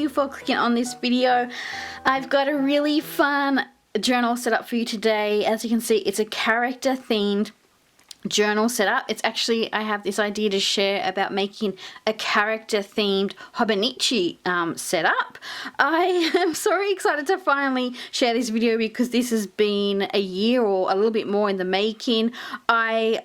you for clicking on this video. I've got a really fun journal set up for you today. As you can see, it's a character themed journal setup. It's actually, I have this idea to share about making a character themed Hobonichi setup. I am so excited to finally share this video because this has been a year or a little bit more in the making. I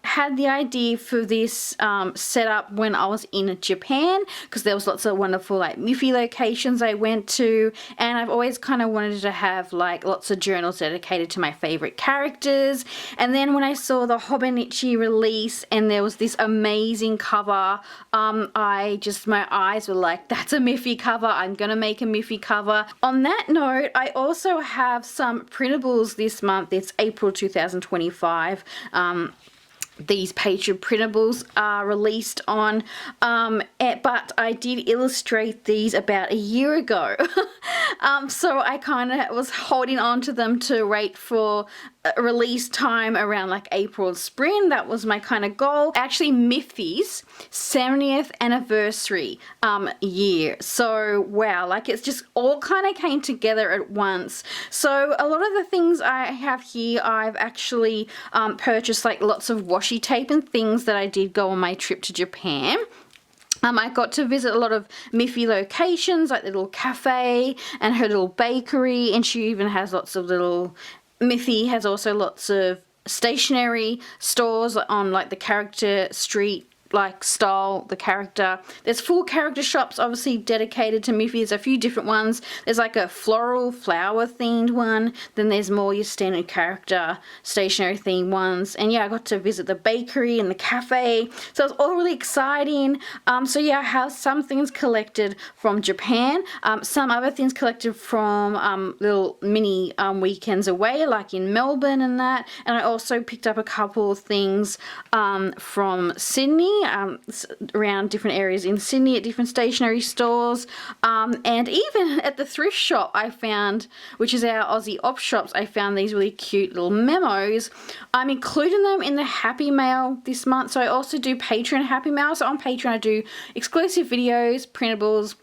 had the idea for this setup when I was in Japan because there was lots of wonderful like Miffy locations I went to, and I've always kind of wanted to have like lots of journals dedicated to my favorite characters. And then when I saw the Hobonichi release and there was this amazing cover, my eyes were like, that's a Miffy cover, I'm gonna make a Miffy cover. On that note, I also have some printables this month. It's April 2025. These Patron printables are released on, but I did illustrate these about a year ago. So I kind of was holding on to them to wait for a release time around like April, spring. That was my kind of goal. Actually, Miffy's 70th anniversary year. So wow, like it's just all kind of came together at once. So a lot of the things I have here, I've actually purchased like lots of washi tape and things that I did go on my trip to Japan. I got to visit a lot of Miffy locations, like the little cafe and her little bakery, and she even has lots of little, Miffy has also lots of stationery stores on like the character street like style, the character. There's full character shops obviously dedicated to Miffy. There's a few different ones. There's like a floral flower themed one, then there's more your standard character stationery themed ones. And yeah, I got to visit the bakery and the cafe, so it's all really exciting. So yeah, I have some things collected from Japan, some other things collected from little mini weekends away like in Melbourne and that, and I also picked up a couple of things from Sydney, around different areas in Sydney at different stationery stores, and even at the thrift shop I found, which is our Aussie op shops, I found these really cute little memos. I'm including them in the Happy Mail this month. So I also do Patron Happy Mail. So on Patron I do exclusive videos, printables,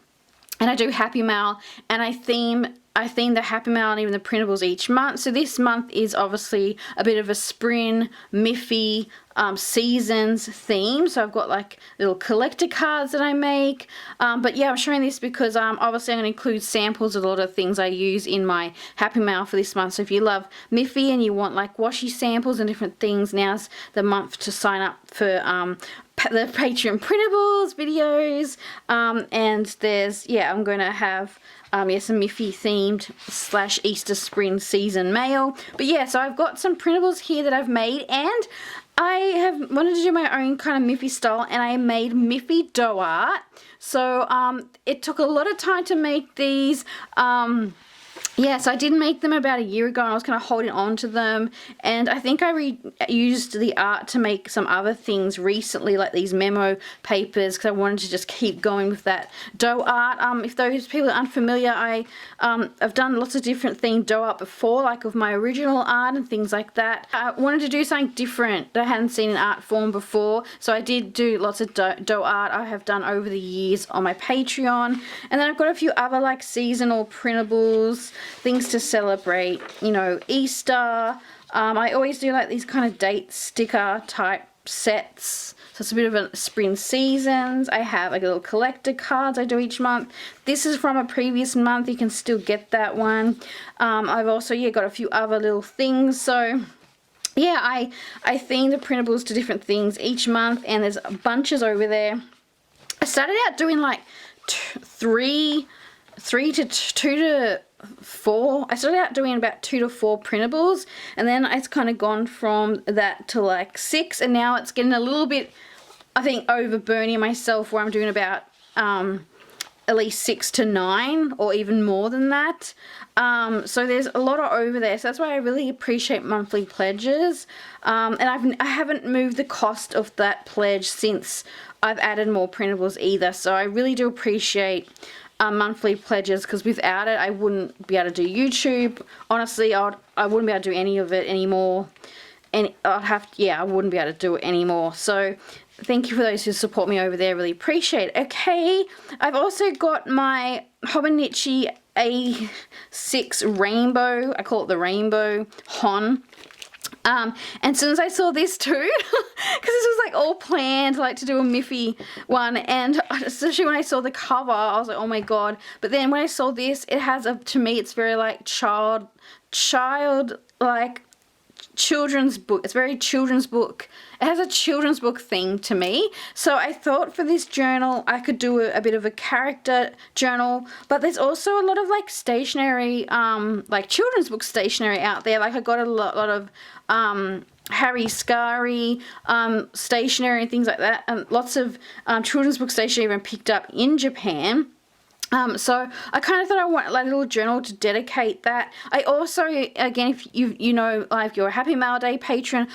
and I do Happy Mail, and I theme the Happy Mail and even the printables each month. So this month is obviously a bit of a spring Miffy seasons theme. So I've got like little collector cards that I make. But yeah, I'm showing this because obviously I'm going to include samples of a lot of things I use in my Happy Mail for this month. So if you love Miffy and you want like washi samples and different things, now's the month to sign up for the Patreon printables videos. And there's, yeah, I'm going to have some Miffy themed / Easter spring season mail. But yeah, so I've got some printables here that I've made, and I have wanted to do my own kind of Miffy style, and I made Miffy dough art. So it took a lot of time to make these. Yeah, so I did make them about a year ago and I was kind of holding on to them, and I think I reused the art to make some other things recently, like these memo papers, because I wanted to just keep going with that dough art. If those people are unfamiliar, I've done lots of different themed dough art before, like with my original art and things like that. I wanted to do something different that I hadn't seen in art form before, so I did do lots of dough art I have done over the years on my Patreon. And then I've got a few other like seasonal printables, things to celebrate, you know, Easter. I always do like these kind of date sticker type sets, so it's a bit of a spring seasons. I have like little collector cards I do each month. This is from a previous month, you can still get that one. I've also got a few other little things. So yeah, I theme the printables to different things each month, and there's bunches over there. I started out doing like 3 to 2 to 4. I started out doing about 2 to 4 printables, and then it's kind of gone from that to like 6, and now it's getting a little bit, I think, overburning myself, where I'm doing about at least 6 to 9 or even more than that. So there's a lot over there, so that's why I really appreciate monthly pledges. And I haven't moved the cost of that pledge since I've added more printables either, so I really do appreciate monthly pledges, because without it I wouldn't be able to do YouTube. Honestly, I wouldn't be able to do any of it anymore, and I wouldn't be able to do it anymore. So thank you for those who support me over there, really appreciate it. Okay, I've also got my Hobonichi A6 Rainbow. I call it the Rainbow Hon. And as soon as I saw this too, because this was like all planned, like to do a Miffy one, and especially when I saw the cover, I was like, oh my god. But then when I saw this, it has a, to me, it's very like child like children's book. It's very children's book. It has a children's book thing to me. So I thought for this journal I could do a bit of a character journal, but there's also a lot of like stationery, like children's book stationery out there. Like I got a lot of Harry Scary stationery and things like that, and lots of children's book stationery even picked up in Japan. So I kind of thought I want like a little journal to dedicate that. I also, again, if you know, like you're a Happy Mail Day patron,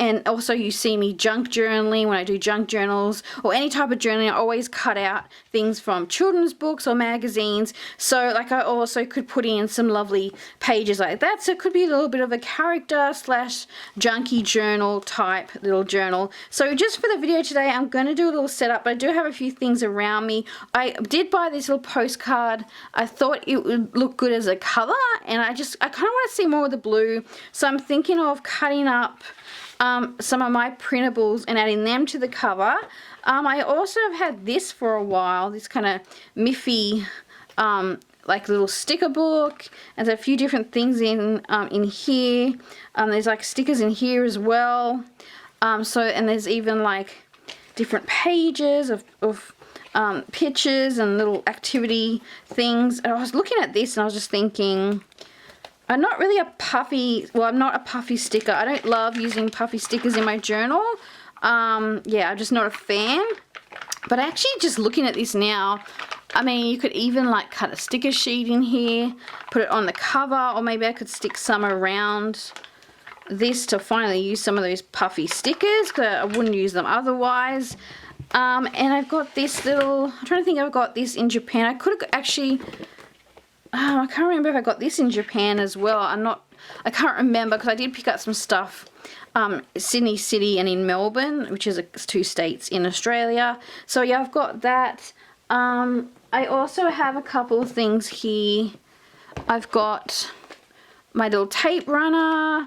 and also you see me junk journaling when I do junk journals or any type of journaling, I always cut out things from children's books or magazines. So like I also could put in some lovely pages like that. So it could be a little bit of a character slash junky journal type little journal. So just for the video today, I'm going to do a little setup, but I do have a few things around me. I did buy this little postcard. I thought it would look good as a cover, and I kind of want to see more of the blue. So I'm thinking of cutting up some of my printables and adding them to the cover. I also have had this for a while, this kind of Miffy like little sticker book, and there's a few different things in here. There's like stickers in here as well. And there's even like different pages of pictures and little activity things. And I was looking at this and I was just thinking, I'm not really a puffy, well, I'm not a puffy sticker. I don't love using puffy stickers in my journal. Yeah, I'm just not a fan. But actually just looking at this now, I mean, you could even like cut a sticker sheet in here, put it on the cover, or maybe I could stick some around this to finally use some of those puffy stickers, because I wouldn't use them otherwise. And I've got this little, I'm trying to think if I got this in Japan. I could have actually, I can't remember if I got this in Japan as well. I can't remember, because I did pick up some stuff Sydney City and in Melbourne, which is 2 states in Australia. So yeah, I've got that. I also have a couple of things here. I've got my little tape runner.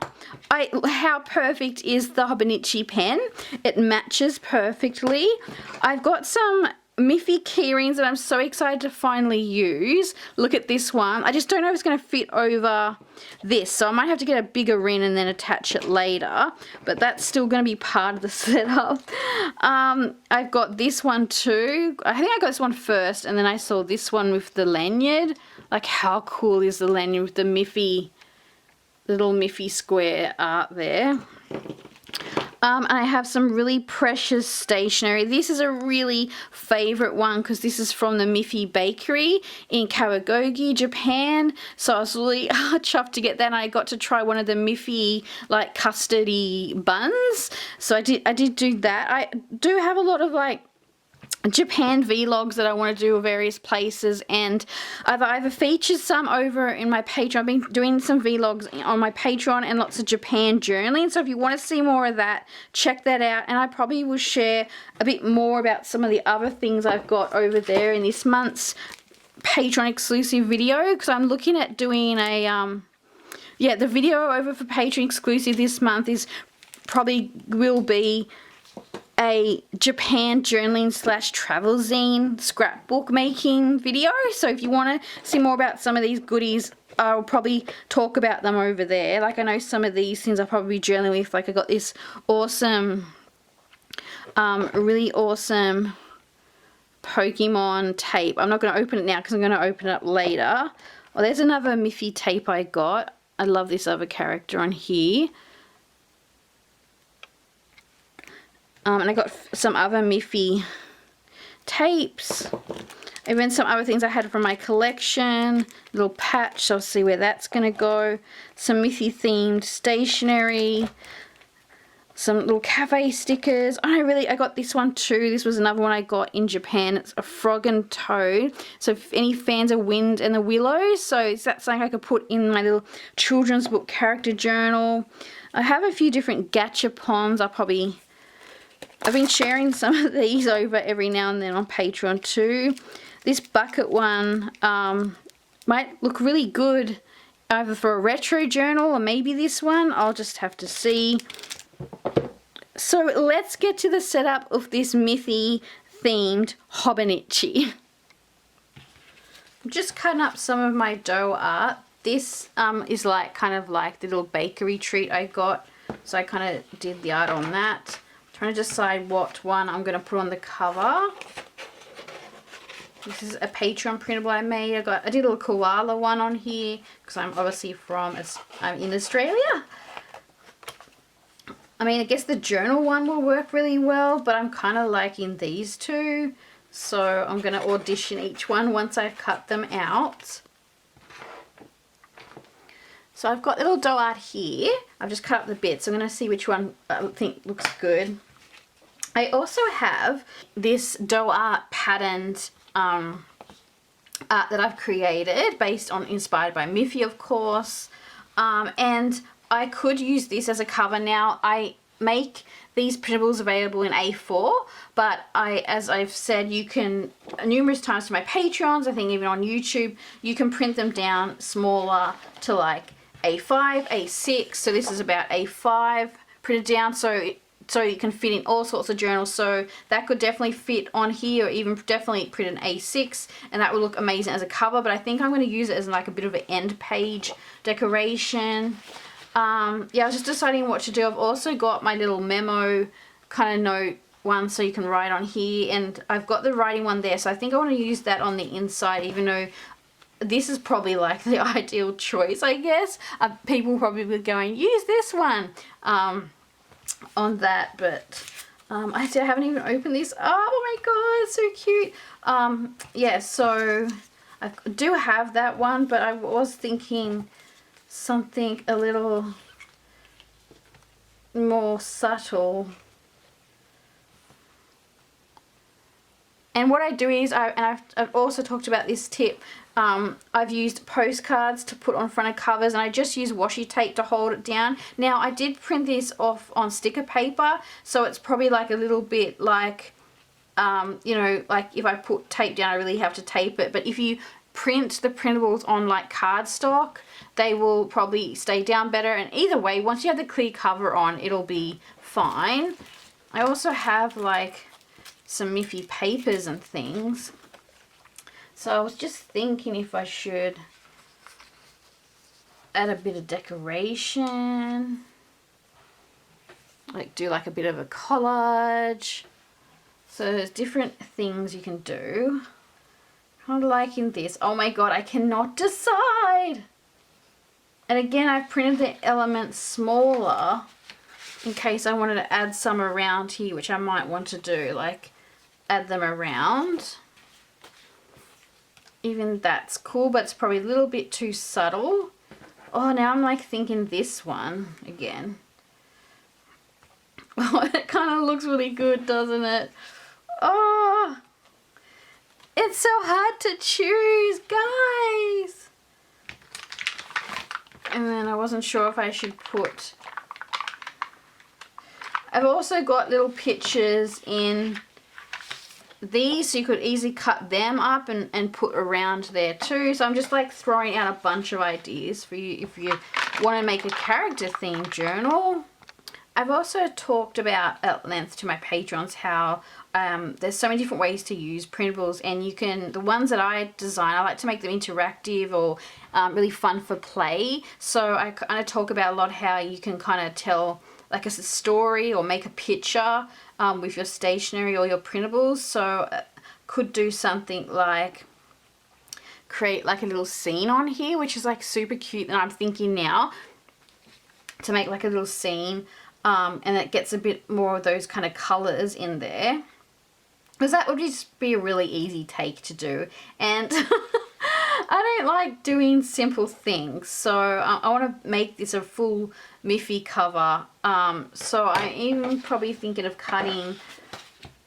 How perfect is the Hobonichi pen? It matches perfectly. I've got some Miffy keyrings that I'm so excited to finally use. Look at this one. I just don't know if it's going to fit over this, so I might have to get a bigger ring and then attach it later, but that's still going to be part of the setup. I've got this one too. I think I got this one first, and then I saw this one with the lanyard. Like, how cool is the lanyard with the Miffy, little Miffy square art there. And I have some really precious stationery. This is a really favorite one because this is from the Miffy Bakery in Kawaii, Japan. So I was really chuffed to get that, and I got to try one of the Miffy like custardy buns. So I did do that. I do have a lot of like Japan vlogs that I want to do of various places, and I've either featured some over in my Patreon. I've been doing some vlogs on my Patreon and lots of Japan journaling, so if you want to see more of that, check that out. And I probably will share a bit more about some of the other things I've got over there in this month's Patreon exclusive video, because I'm looking at doing a yeah, the video over for Patreon exclusive this month is probably will be a Japan journaling / travel zine scrapbook making video. So if you want to see more about some of these goodies, I'll probably talk about them over there. Like, I know some of these things I'll probably be journaling with. Like, I got this awesome, really awesome Pokemon tape. I'm not going to open it now because I'm going to open it up later. Well, there's another Miffy tape I got. I love this other character on here. And I got some other Miffy tapes. Even some other things I had from my collection. Little patch, so I'll see where that's going to go. Some Miffy themed stationery. Some little cafe stickers. I got this one too. This was another one I got in Japan. It's a frog and toad. So if any fans of Wind and the Willows, so that's something I could put in my little children's book character journal. I have a few different gachapons. I've been sharing some of these over every now and then on Patreon too. This bucket one might look really good either for a retro journal or maybe this one. I'll just have to see. So let's get to the setup of this Miffy themed Hobonichi. I'm just cutting up some of my dough art. This is like kind of like the little bakery treat I got. So I kind of did the art on that. I'm trying to decide what one I'm going to put on the cover. This is a Patron printable I made. I did a little koala one on here because I'm obviously I'm in Australia. I mean, I guess the journal one will work really well, but I'm kind of liking these two. So I'm going to audition each one once I've cut them out. So I've got little dough art here. I've just cut up the bits. I'm going to see which one I think looks good. I also have this dough art patterned art that I've created inspired by Miffy, of course. And I could use this as a cover. Now, I make these printables available in A4, but as I've said, you can, numerous times to my patrons, I think even on YouTube, you can print them down smaller to like A5, A6. So this is about A5 printed down, so you can fit in all sorts of journals. So that could definitely fit on here, or even definitely print an A6, and that would look amazing as a cover. But I think I'm going to use it as like a bit of an end page decoration. Yeah, I was just deciding what to do. I've also got my little memo kind of note one so you can write on here, and I've got the writing one there, so I think I want to use that on the inside, even though this is probably like the ideal choice, I guess. People probably be going, use this one on that, but I haven't even opened this. Oh my god, it's so cute. Yeah, so I do have that one, but I was thinking something a little more subtle. And what I do is, I've also talked about this tip, I've used postcards to put on front of covers, and I just use washi tape to hold it down. Now, I did print this off on sticker paper, so it's probably like a little bit like, you know, like if I put tape down, I really have to tape it. But if you print the printables on like cardstock, they will probably stay down better. And either way, once you have the clear cover on, it'll be fine. I also have like some Miffy papers and things. So I was just thinking if I should add a bit of decoration, like do like a bit of a collage. So there's different things you can do. Kind of liking this. Oh my god, I cannot decide. And again, I've printed the elements smaller in case I wanted to add some around here, which I might want to do, like add them around. Even that's cool, but it's probably a little bit too subtle. Oh, now I'm like thinking this one again. Oh, it kind of looks really good, doesn't it? Oh, it's so hard to choose, guys. And then I wasn't sure if I should put... I've also got little pictures in these, so you could easily cut them up and put around there too. So I'm just like throwing out a bunch of ideas for you if you want to make a character themed journal. I've also talked about at length to my patrons how there's so many different ways to use printables, and you can, the ones that I design, I like to make them interactive or really fun for play. So I kind of talk about a lot how you can kind of tell like a story or make a picture with your stationery or your printables. So could do something like create like a little scene on here, which is like super cute. And I'm thinking now to make like a little scene, and it gets a bit more of those kind of colors in there, because that would just be a really easy take to do. And I don't like doing simple things, so I want to make this a full Miffy cover. So I'm even probably thinking of cutting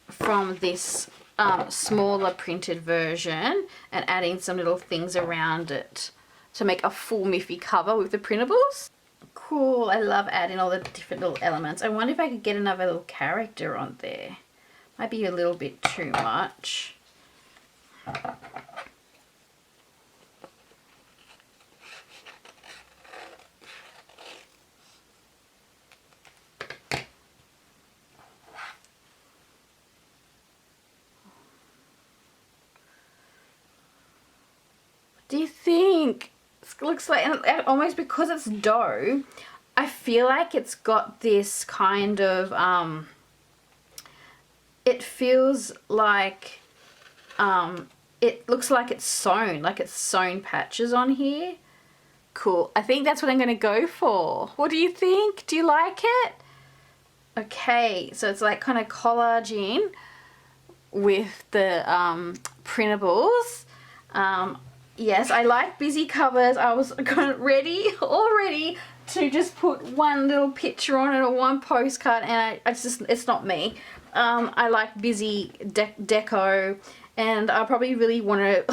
from this smaller printed version and adding some little things around it to make a full Miffy cover with the printables. Cool, I love adding all the different little elements. I wonder if I could get another little character on there. Might be a little bit too much. Do you think? It looks like, and almost because it's dough, I feel like it's got this kind of, it feels like, it looks like it's sewn patches on here. Cool. I think that's what I'm going to go for. What do you think? Do you like it? Okay, so it's like kind of collaging with the printables. Yes, I like busy covers. I was kind of already to just put one little picture on it or one postcard, and it's not me. I like busy deco, and I probably really want to,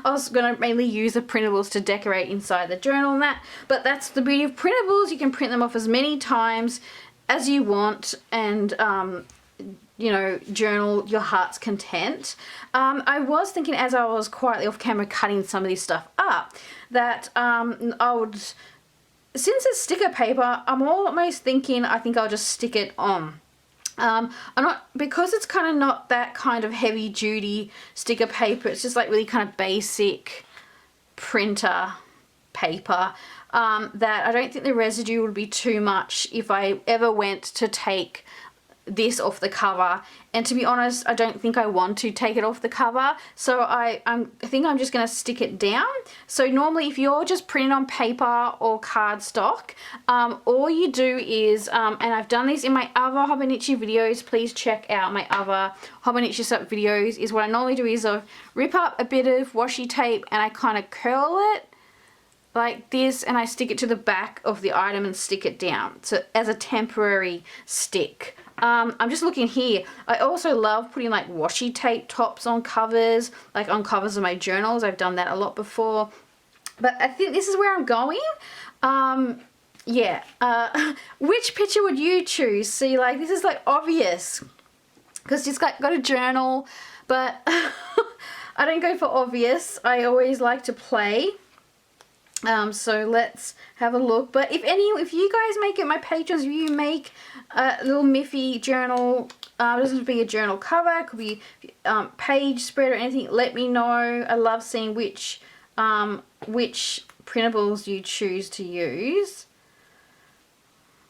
I was going to mainly use the printables to decorate inside the journal and that, but that's the beauty of printables. You can print them off as many times as you want, and you know, journal your heart's content. I was thinking, as I was quietly off camera cutting some of this stuff up, that I would, since it's sticker paper, I'm almost thinking I think I'll just stick it on. I'm not, because it's kind of not that kind of heavy duty sticker paper, it's just like really kind of basic printer paper, that I don't think the residue would be too much if I ever went to take this off the cover. And to be honest, I don't think I want to take it off the cover, so I think I'm just going to stick it down. So normally if you're just printing on paper or cardstock, all you do is, and I've done this in my other Hobonichi videos, please check out my other Hobonichi setup videos, is what I normally do is I rip up a bit of washi tape and I kind of curl it like this, and I stick it to the back of the item and stick it down, so as a temporary stick. I'm just looking here. I also love putting like washi tape tops on covers, like on covers of my journals. I've done that a lot before, but I think this is where I'm going. Yeah. Which picture would you choose? See, like this is like obvious because it's got a journal, but I don't go for obvious. I always like to play. So let's have a look. But if you guys make it my patrons, if you make a little Miffy journal, it doesn't have to be a journal cover, it could be page spread or anything, let me know. I love seeing which printables you choose to use.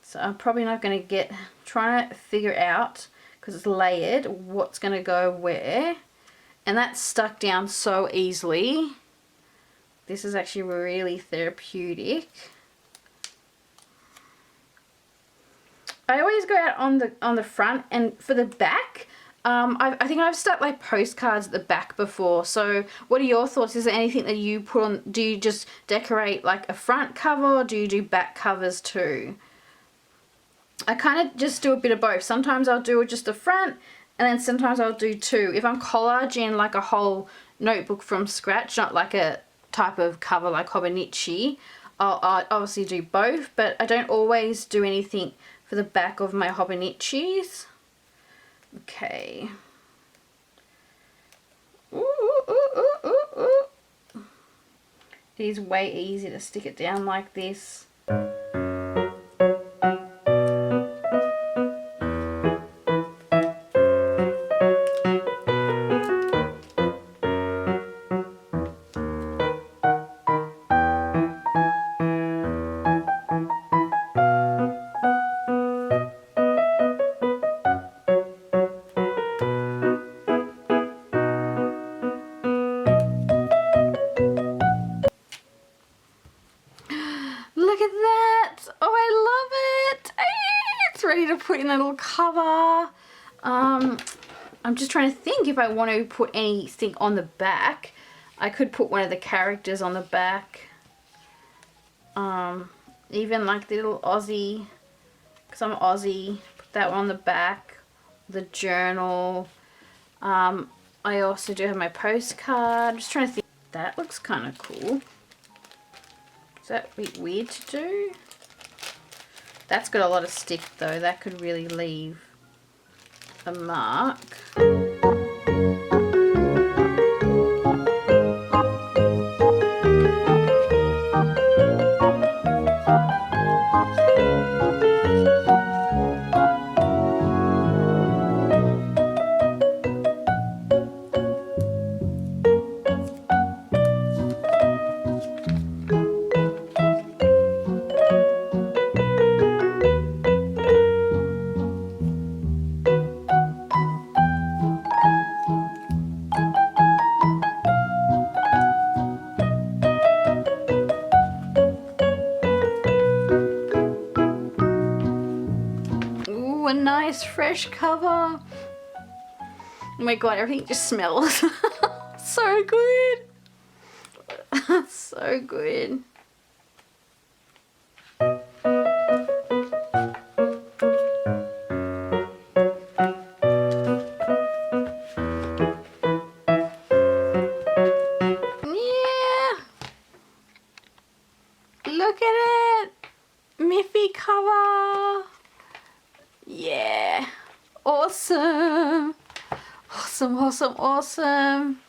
So I'm probably not going to trying to figure out, because it's layered, what's going to go where. And that's stuck down so easily. This is actually really therapeutic. I always go out on the front, and for the back, I think I've stuck like postcards at the back before. So what are your thoughts? Is there anything that you put on? Do you just decorate like a front cover, or do you do back covers too? I kind of just do a bit of both. Sometimes I'll do just the front, and then sometimes I'll do two. If I'm collaging like a whole notebook from scratch, not like a type of cover like Hobonichi, I'll obviously do both, but I don't always do anything for the back of my Hobonichis. Okay. Ooh, ooh, ooh, ooh, ooh. It is way easier to stick it down like this. Look at that! Oh, I love it! It's ready to put in a little cover. I'm just trying to think if I want to put anything on the back. I could put one of the characters on the back. Even like the little Aussie, because I'm Aussie. Put that one on the back. The journal. I also do have my postcard. Just trying to think. That looks kind of cool. Is that a bit weird to do? That's got a lot of stick though. That could really leave a mark. a nice fresh cover. Oh my god, everything just smells so good. So good. Yeah. Look at it. Miffy cover. Yeah. Awesome. Awesome, awesome, awesome.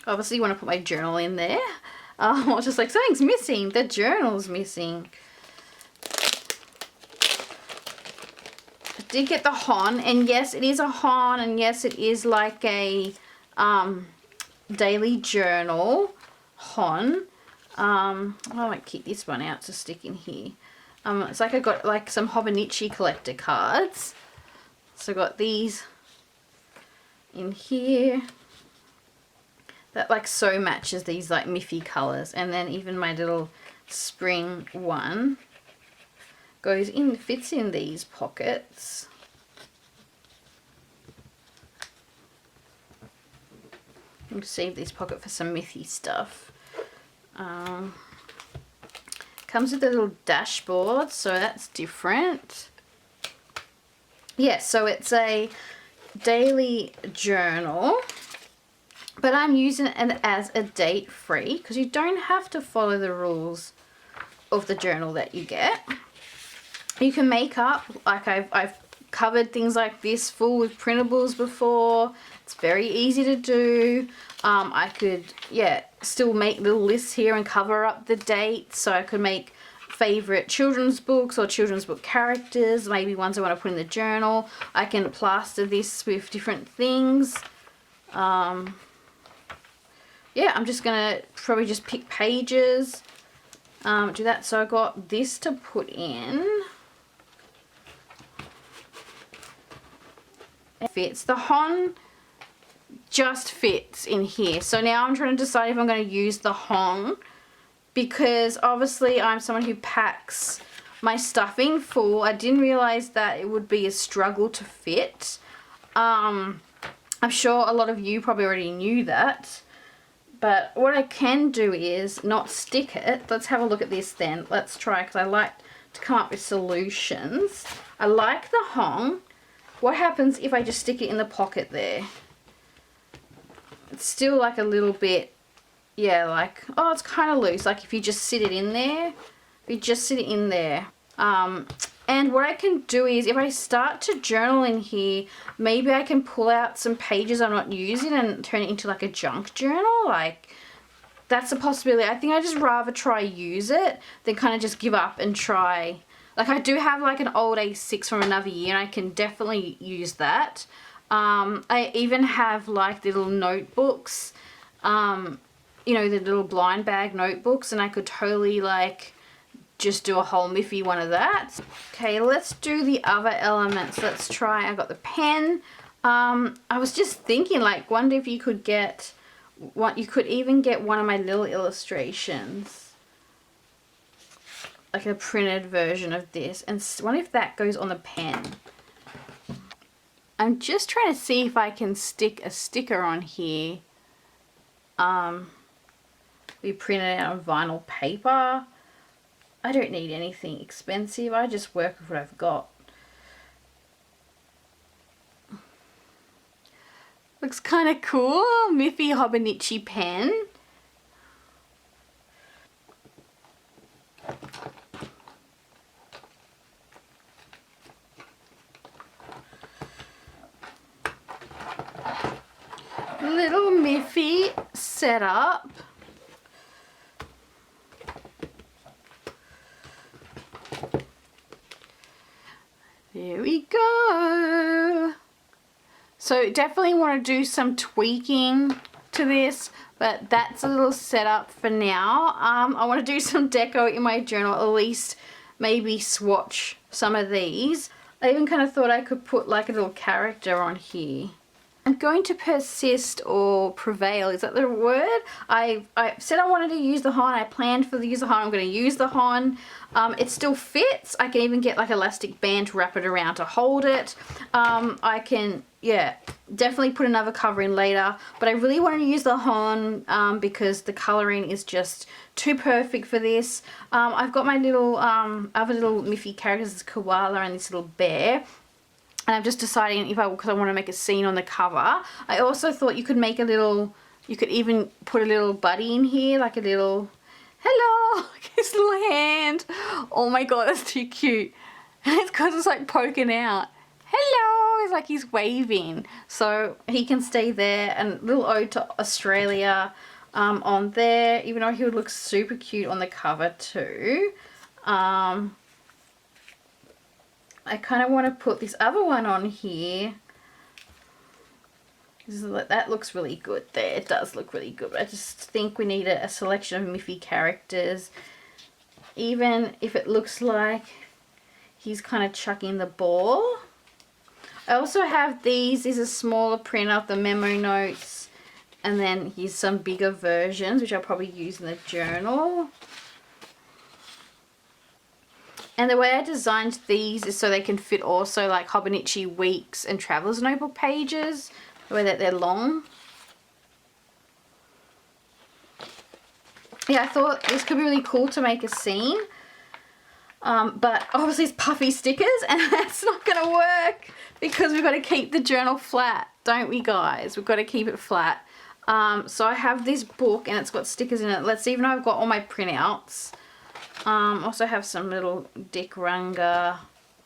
Obviously you want to put my journal in there. I was just like, something's missing. The journal's missing. I did get the hon, and yes, it is a hon, and yes, it is like a daily journal hon. I might keep this one out to stick in here. It's like I got like some Hobonichi collector cards. So I got these in here. That like so matches these like Miffy colours. And then even my little spring one goes in, fits in these pockets. I'll save this pocket for some Miffy stuff. Comes with a little dashboard, so that's different. Yes, so it's a daily journal, but I'm using it as a date free because you don't have to follow the rules of the journal that you get. You can make up, like I've covered things like this full with printables before. It's very easy to do. I could, yeah, still make little lists here and cover up the dates. So I could make favorite children's books or children's book characters, maybe ones I want to put in the journal. I can plaster this with different things. Yeah, I'm just gonna probably just pick pages, do that. So I got this to put in. It fits. The hon just fits in here. So now I'm trying to decide if I'm going to use the hon, because obviously I'm someone who packs my stuff in full. I didn't realize that it would be a struggle to fit. I'm sure a lot of you probably already knew that, but what I can do is not stick it. Let's have a look at this then. Let's try, because I like to come up with solutions. I like the hon. What happens if I just stick it in the pocket there? It's still like a little bit, yeah, like, oh, it's kind of loose. Like if you just sit it in there, if you just sit it in there. And what I can do is if I start to journal in here, maybe I can pull out some pages I'm not using and turn it into like a junk journal. Like that's a possibility. I think I just rather try use it than kind of just give up and try. Like I do have like an old A6 from another year and I can definitely use that. I even have like the little notebooks, you know, the little blind bag notebooks, and I could totally like just do a whole Miffy one of that. Okay, let's do the other elements. Let's try, I got the pen. I was just thinking, like, wonder if you could get what, you could even get one of my little illustrations, like a printed version of this, and wonder if that goes on the pen. I'm just trying to see if I can stick a sticker on here. We printed it out on vinyl paper. I don't need anything expensive. I just work with what I've got. Looks kind of cool. Miffy Hobonichi pen. Little Miffy setup. There we go. So definitely want to do some tweaking to this, but that's a little setup for now. I want to do some deco in my journal, at least maybe swatch some of these. I even kind of thought I could put like a little character on here. I'm going to persist or prevail. Is that the word? I said I wanted to use the Han. I planned for the use the Han. I'm going to use the Han. It still fits. I can even get like elastic band to wrap it around to hold it. I can, yeah, definitely put another cover in later. But I really wanted to use the Han because the colouring is just too perfect for this. I've got my little other little Miffy characters, this koala and this little bear. And I'm just deciding if because I want to make a scene on the cover. I also thought you could make a little, you could even put a little buddy in here, like a little, hello, his little hand. Oh my god, that's too cute. And it's because it's like poking out. Hello, it's like he's waving. So he can stay there, and little ode to Australia on there, even though he would look super cute on the cover too. I kind of want to put this other one on here. That looks really good there. It does look really good. But I just think we need a selection of Miffy characters. Even if it looks like he's kind of chucking the ball. I also have these. These are smaller print of the memo notes. And then here's some bigger versions, which I'll probably use in the journal. And the way I designed these is so they can fit also like Hobonichi weeks and Traveler's Notebook pages, the way that they're long. Yeah, I thought this could be really cool to make a scene. But obviously it's puffy stickers and that's not going to work because we've got to keep the journal flat, don't we guys? We've got to keep it flat. So I have this book and it's got stickers in it. Let's see, even though I've got all my printouts. Also have some little Dick Runga,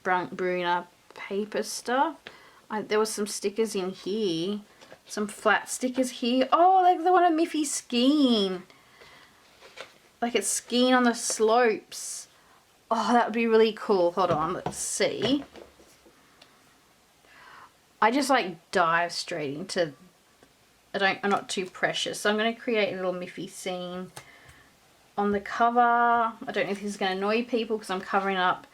Bruna paper stuff. There was some stickers in here. Some flat stickers here. Oh, like the one of Miffy skiing. Like it's skiing on the slopes. Oh, that would be really cool. Hold on, let's see. I just like dive straight into... I'm not too precious. So I'm going to create a little Miffy scene on the cover. I don't know if this is going to annoy people because I'm covering up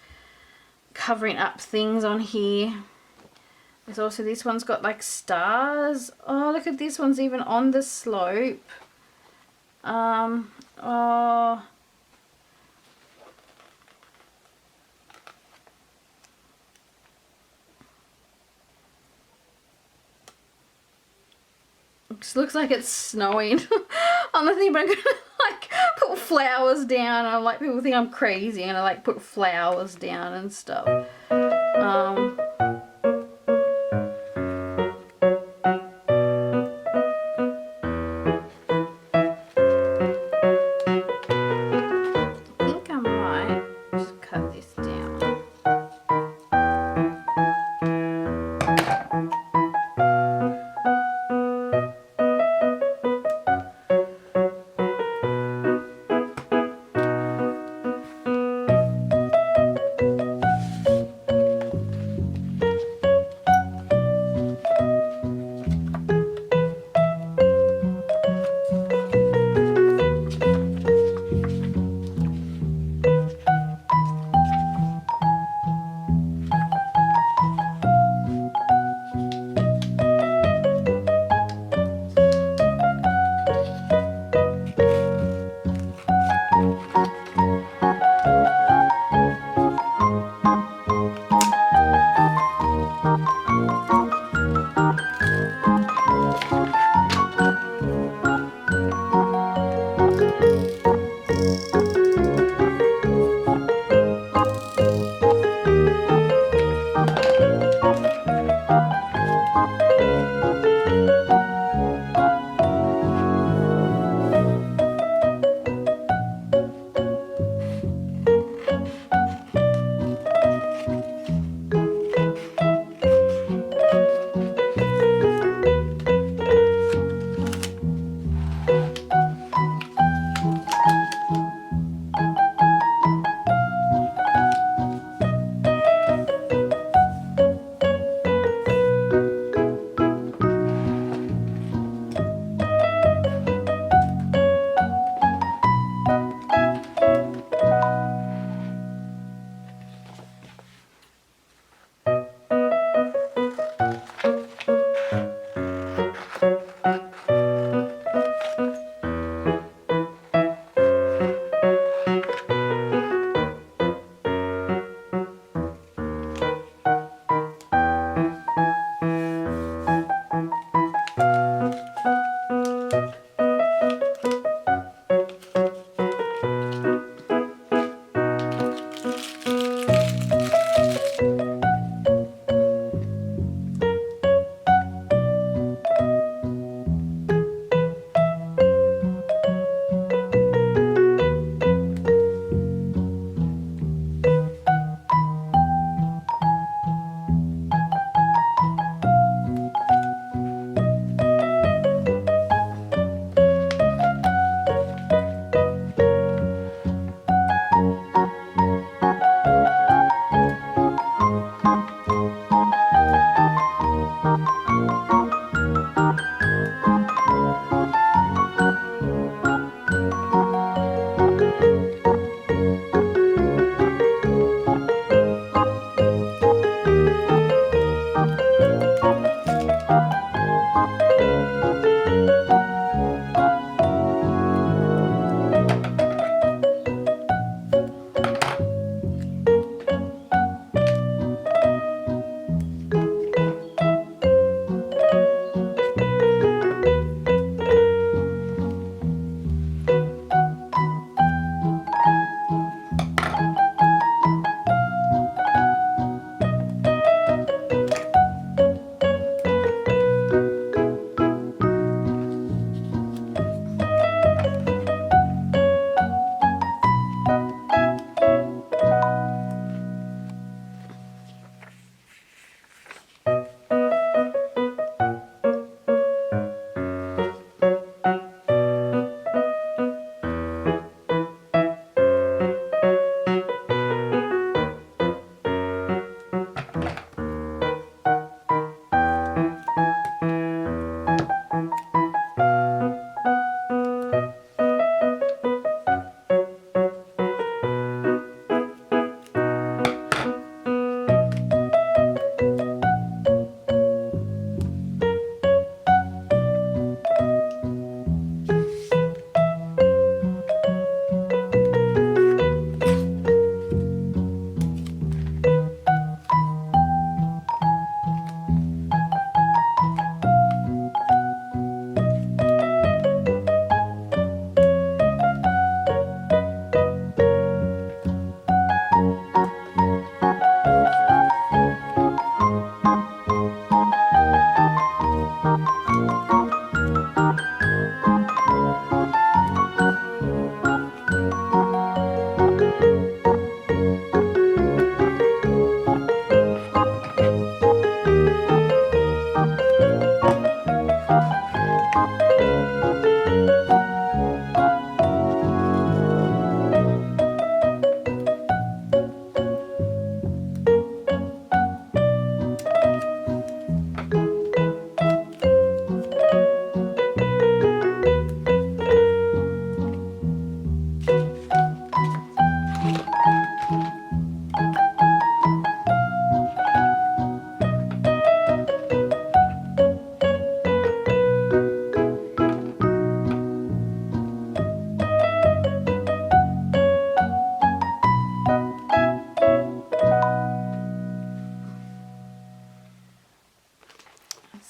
things on here. There's also, this one's got like stars. Oh, look at this one's even on the slope. Oh. It looks like it's snowing on the thing, but I'm gonna like put flowers down. And like people think I'm crazy. I'm gonna like put flowers down and stuff. I think I might just cut this down.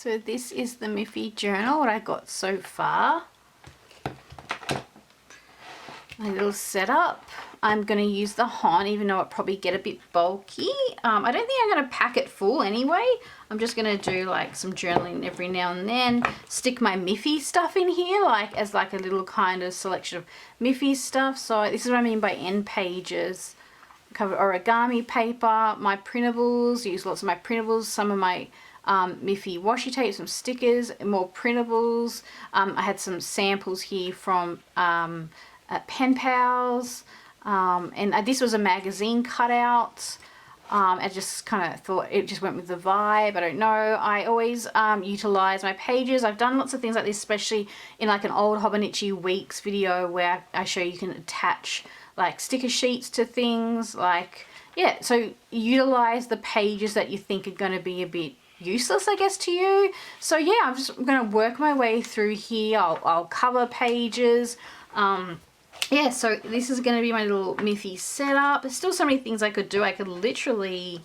So this is the Miffy journal, what I got so far. My little setup. I'm going to use the Hon, even though it probably get a bit bulky. I don't think I'm going to pack it full anyway. I'm just going to do like some journaling every now and then. Stick my Miffy stuff in here, like as like a little kind of selection of Miffy stuff. So this is what I mean by end pages. Covered origami paper, my printables. Use lots of my printables. Some of my Miffy washi tape, some stickers, more printables. I had some samples here from Pen Pals. And this was a magazine cutout. I just kind of thought it just went with the vibe. I don't know. I always utilize my pages. I've done lots of things like this, especially in like an old Hobonichi Weeks video where I show you can attach like sticker sheets to things. Like, yeah, so utilize the pages that you think are going to be a bit useless, I guess, to you. So yeah, I'm just going to work my way through here. I'll cover pages. Yeah, so this is going to be my little Miffy setup. There's still so many things I could do. I could literally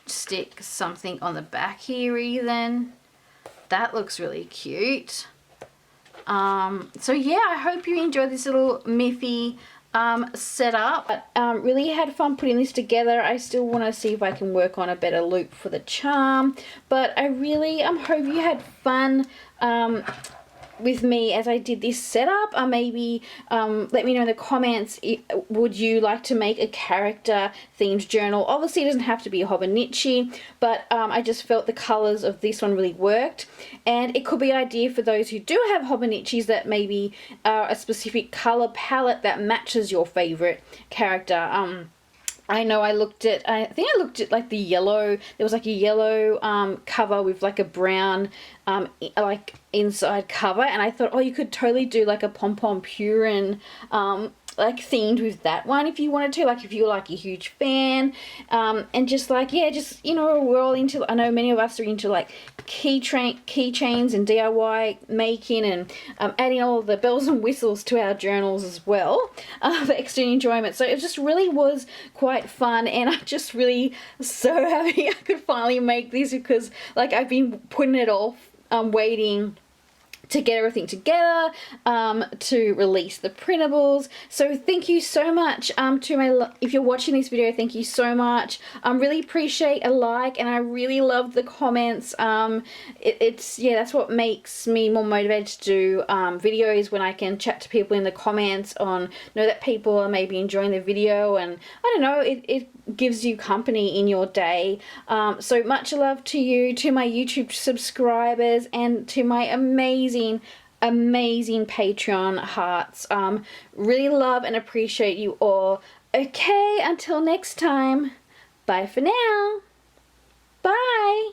stick something on the back here even. That looks really cute. So yeah, I hope you enjoyed this little Miffy setup. Really had fun putting this together. I still want to see if I can work on a better loop for the charm. But I really hope you had fun with me as I did this setup. Maybe let me know in the comments, would you like to make a character themed journal? Obviously it doesn't have to be a Hobonichi, but I just felt the colors of this one really worked, and it could be an idea for those who do have Hobonichis that maybe are a specific color palette that matches your favorite character. I know I think I looked at like the yellow, there was like a yellow cover with like a brown like inside cover, and I thought, oh, you could totally do like a Pom Pom Purin like themed with that one if you wanted to, like if you're like a huge fan, and just like, yeah, just, you know, we're all into, I know many of us are into like keychains and DIY making, and adding all the bells and whistles to our journals as well, for extra enjoyment. So it just really was quite fun, and I'm just really so happy I could finally make this, because like I've been putting it off, waiting to get everything together, to release the printables. So thank you so much if you're watching this video, thank you so much. Really appreciate a like, and I really love the comments. It's yeah, that's what makes me more motivated to do videos, when I can chat to people in the comments know that people are maybe enjoying the video, and I don't know, it gives you company in your day. So much love to you, to my YouTube subscribers, and to my amazing Patreon hearts. Really love and appreciate you all. Okay, until next time, bye for now. Bye.